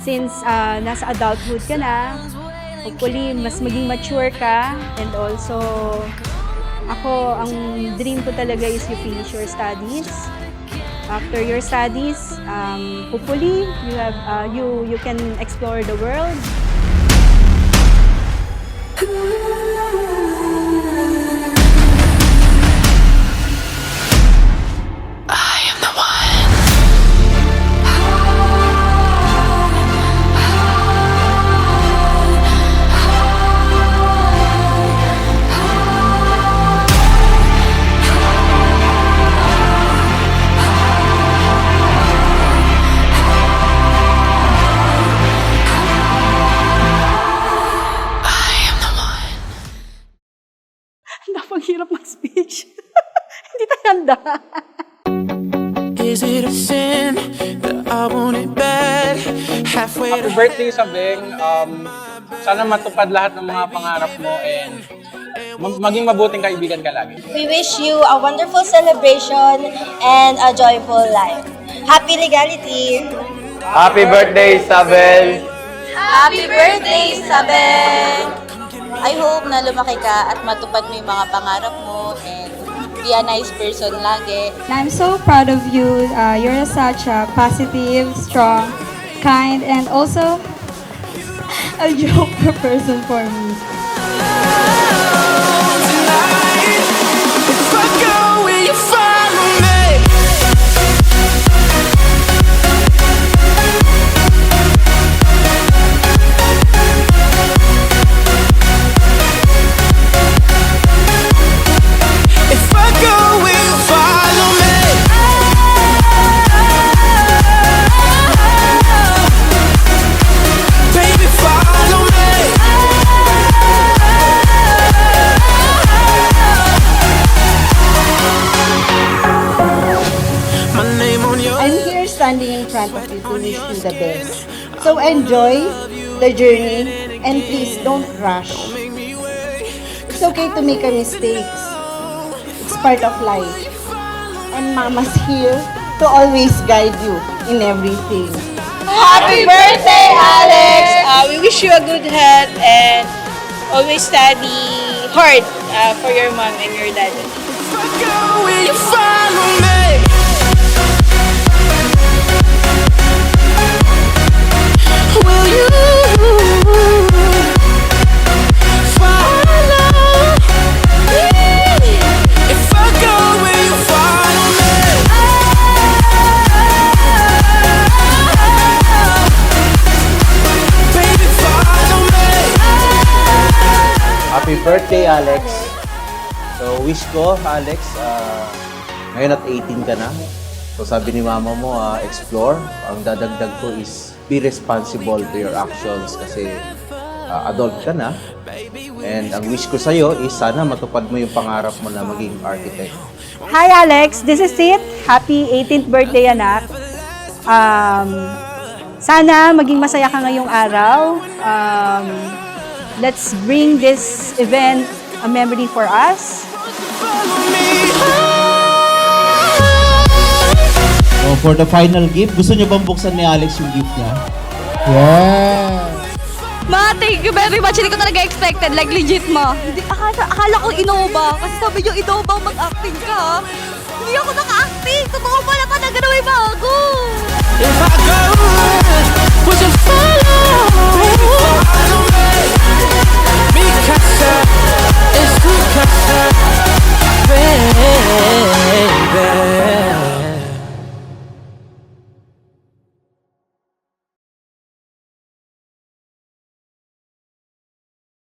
since nasa adulthood ka na, hopefully mas maging mature ka, and also ako, ang dream ko talaga is you finish your studies. After your studies, hopefully you can explore the world. Napang-hirap mag-speech. Hindi tayo handa. Is it a sin that I want it bad? Halfway Happy birthday, Sabeng. Sana matupad lahat ng mga pangarap mo and maging mabuting kaibigan ka lagi. We wish you a wonderful celebration and a joyful life. Happy legality! Happy birthday, Isabel! Happy birthday, Sabeng! I hope na lumaki ka at matupad mo yung mga pangarap mo and be a nice person lagi. I'm so proud of you. You're such a positive, strong, kind, and also a joker person for me. if I go, will you follow me? If I go, will you follow me? Baby, follow me. My name on your I'm here standing in front of you to wish you the best. So enjoy the journey and please don't rush. It's okay to make a mistakes. It's part of life. And Mama's here to always guide you in everything. Happy birthday, Alex! We wish you a good health and always study hard for your mom and your daddy. If I go, will you follow me? Will you follow me? If I go, will you follow me? Baby, follow me. Happy birthday, Alex! So, wish ko, Alex, ngayon at 18 ka na. So, sabi ni mama mo, explore. Ang dadagdag ko is be responsible to your actions kasi adult ka na. And ang wish ko sa'yo is sana matupad mo yung pangarap mo na maging architect. Hi Alex, this is it. Happy 18th birthday, anak. Sana maging masaya ka ngayong araw. Let's bring this event a memory for us. So for the final gift, gusto niyo bang buksan ni Alex yung gift niya? Ma, thank you very much. Hindi ko talaga expected. Like, legit, ma. Hindi, akala ko Innova. Kasi sabi niyo, Innova, mag-acting ka. Hindi ako naka-acting. Totoo pala talaga na may bago. If I go, would you follow